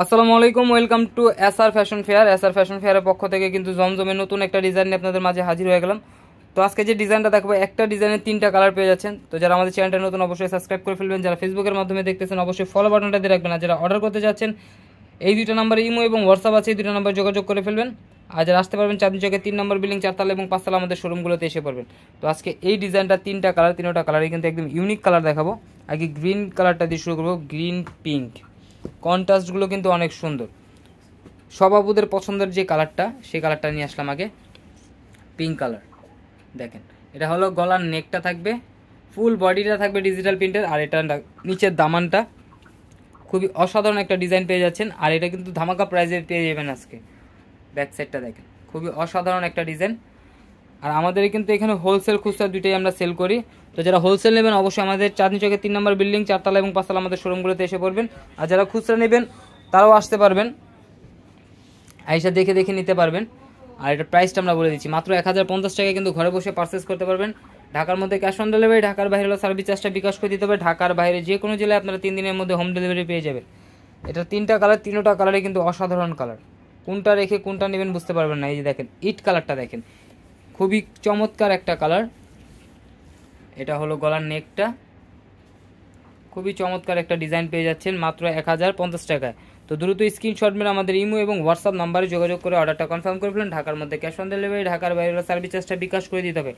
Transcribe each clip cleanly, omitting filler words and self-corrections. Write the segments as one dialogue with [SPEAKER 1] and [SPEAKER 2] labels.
[SPEAKER 1] আসসালামু আলাইকুম, welcome to SR fashion fair. SR fashion ফেয়ারের পক্ষ থেকে কিন্তু জমজমের নতুন একটা ডিজাইন নিয়ে আপনাদের মাঝে হাজির হয়ে গেলাম। তো আজকে যে ডিজাইনটা দেখবো, একটা ডিজাইনের 3টা কালার পেয়ে যাচ্ছেন। তো যারা আমাদের চ্যানেলটা নতুন অবশ্যই সাবস্ক্রাইব করে ফেলবেন, যারা ফেসবুকের মাধ্যমে দেখতেছেন অবশ্যই ফলো বাটনটা দিয়ে রাখবেন, আর যারা অর্ডার করতে যাচ্ছেন এই 2টা নাম্বারে ইমো এবং হোয়াটসঅ্যাপ আছে, এই 2টা নাম্বার যোগাযোগ করে ফেলবেন। আর যারা আসতে পারবেন চাঁদনী চকে 3 নম্বর বিল্ডিং 4 তলা এবং 5 তলা আমাদের শোরুমগুলোতে এসে পড়বেন। তো আজকে এই ডিজাইনটা 3টা কালার, 3টা কালারই কিন্তু একদম ইউনিক কালার দেখাবো। আগে গ্রিন কালারটা দিয়ে শুরু করবো, গ্রিন পিঙ্ক কন্ট্রাস্টগুলো কিন্তু অনেক সুন্দর। সব আপুদের পছন্দের যে কালারটা, সেই কালারটা নিয়ে আসলাম। আগে পিঙ্ক কালার দেখেন, এটা হলো গলার নেকটা থাকবে, ফুল বডিটা থাকবে ডিজিটাল প্রিন্টের, আর এটা নিচের দামানটা খুবই অসাধারণ একটা ডিজাইন পেয়ে যাচ্ছেন। আর এটা কিন্তু ধামাকা প্রাইজে পেয়ে যাবেন আজকে। ব্যাক সাইডটা দেখেন, খুবই অসাধারণ একটা ডিজাইন। আর আমাদের কিন্তু এখানে হোলসেল খুচরা দুইটাই আমরা সেল করি। তো যারা হোলসেল নেবেন অবশ্যই আমাদের চাঁদনী চকের 3 নম্বর বিল্ডিং 4 তলা এবং 5 তলা আমাদের শোরুমগুলোতে এসে পড়বেন। আর যারা খুচরা নেবেন তারাও আসতে পারবেন, আইসা দেখে দেখে নিতে পারবেন। আর এটার প্রাইসটা আমরা বলে দিচ্ছি, মাত্র 1050 টাকায় কিন্তু ঘরে বসে পারচেস করতে পারবেন। ঢাকার মধ্যে ক্যাশ অন ডেলিভারি, ঢাকার বাইরে হলো সার্ভিস চার্জটা বিকাশ করে দিতে হবে। ঢাকার বাইরে যে কোনো জেলায় আপনারা 3 দিনের মধ্যে হোম ডেলিভারি পেয়ে যাবেন। এটা 3টা কালার, 3টা কালারে কিন্তু অসাধারণ কালার। কোনটা রেখে কোনটা নেবেন বুঝতে পারবেন না। এই যে দেখেন ইট কালারটা দেখেন, খুবই চমৎকার একটা কালার। এটা হলো গলার নেকটা, খুবই চমৎকার একটা ডিজাইন পেয়ে যাচ্ছেন মাত্র 1050 টাকায়। তো দ্রুত স্ক্রিনশট মেরে আমাদের ইমো এবং হোয়াটসঅ্যাপ নাম্বারে যোগাযোগ করে অর্ডারটা কনফার্ম করে ফেলুন। ঢাকার মধ্যে ক্যাশ অন ডেলিভারি, ঢাকার বাইরে সার্ভিস চার্জটা বিকাশ করে দিতে হবে।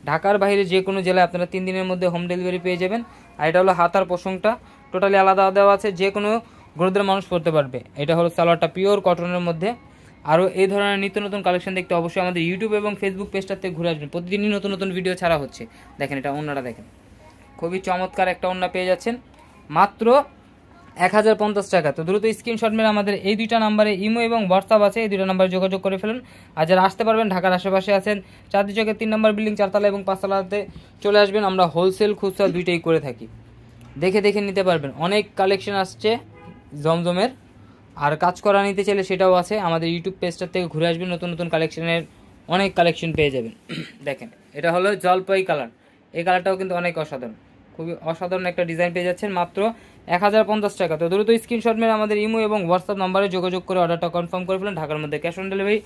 [SPEAKER 1] ঢাকার বাইরে যে কোনো জেলায় আপনারা 3 দিনের মধ্যে হোম ডেলিভারি পেয়ে যাবেন। আর এটা হলো হাতার পোষণটা টোটালি আলাদা দেওয়া আছে, যে কোনো গ্রুপের মানুষ পড়তে পারবে। এটা হলো সালোয়ারটা পিওর কটনের মধ্যে। আরও এই ধরনের নিত্য নতুন কালেকশন দেখতে অবশ্যই আমাদের ইউটিউব এবং ফেসবুক পেজটাতে ঘুরে আসবেন, প্রতিদিনই নতুন নতুন ভিডিও ছাড়া হচ্ছে। দেখেন এটা ওন্নাটা দেখেন, খুবই চমৎকার একটা ওন্না পেয়ে যাচ্ছেন মাত্র 1050 টাকা। তো দ্রুত স্ক্রিনশট মেরে আমাদের এই 2টা নাম্বারে ইমো এবং হোয়াটসঅ্যাপ আছে, এই 2টা নাম্বারে যোগাযোগ করে ফেলুন। আর যারা আসতে পারবেন ঢাকার আশেপাশে আছেন, চাঁদনী চকের 3 নম্বর বিল্ডিং 4 তলা এবং 5 তলাতে চলে আসবেন। আমরা হোলসেল খুচরা দুইটাই করে থাকি, দেখে দেখে নিতে পারবেন। অনেক কালেকশন আসছে জমজমের, আর কাজ করা নিতে চাইলে সেটাও আছে। আমাদের ইউটিউব পেজটার থেকে ঘুরে আসবেন, নতুন নতুন কালেকশনের অনেক কালেকশন পেয়ে যাবেন। দেখেন এটা হলো জলপাই কালার, এই কালারটাও কিন্তু অনেক অসাধারণ, খুবই অসাধারণ একটা ডিজাইন পেয়ে যাচ্ছেন মাত্র 1050 টাকা। তো দ্রুত স্ক্রিনশট মেরে আমাদের ইমো এবং হোয়াটসঅ্যাপ নাম্বারে যোগাযোগ করে অর্ডারটা কনফার্ম করে ফেলেন। ঢাকার মধ্যে ক্যাশ অন ডেলিভারি,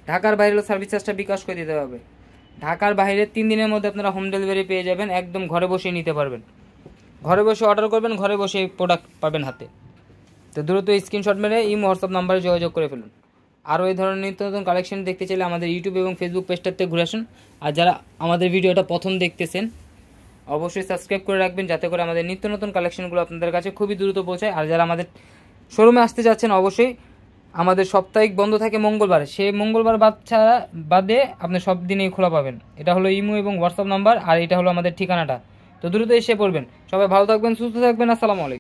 [SPEAKER 1] ঢাকার বাইরে সার্ভিস চার্জটা বিকাশ করে দিতে হবে। ঢাকার বাইরে 3 দিনের মধ্যে আপনারা হোম ডেলিভারি পেয়ে যাবেন, একদম ঘরে বসেই নিতে পারবেন। ঘরে বসে অর্ডার করবেন, ঘরে বসে প্রোডাক্ট পাবেন হাতে। তো দ্রুত স্ক্রিনশট মেরে ইমো হোয়াটসঅ্যাপ নাম্বারে যোগাযোগ করে ফেলুন। আরও এই ধরনের নিত্য নতুন কালেকশন দেখতে চাইলে আমাদের ইউটিউব এবং ফেসবুক পেজটাতে ঘুরে আসুন। আর যারা আমাদের ভিডিওটা প্রথম দেখতেছেন অবশ্যই সাবস্ক্রাইব করে রাখবেন, যাতে করে আমাদের নিত্য নতুন কালেকশনগুলো আপনাদের কাছে খুবই দ্রুত পৌঁছায়। আর যারা আমাদের শোরুমে আসতে যাচ্ছেন অবশ্যই, আমাদের সাপ্তাহিক বন্ধ থাকে মঙ্গলবার, সেই মঙ্গলবার বাদে আপনি সব দিনেই খোলা পাবেন। এটা হলো ইমো এবং হোয়াটসঅ্যাপ নাম্বার, আর এটা হলো আমাদের ঠিকানাটা। তো দ্রুত এসে পড়বেন। সবাই ভালো থাকবেন, সুস্থ থাকবেন। আসসালামু আলাইকুম।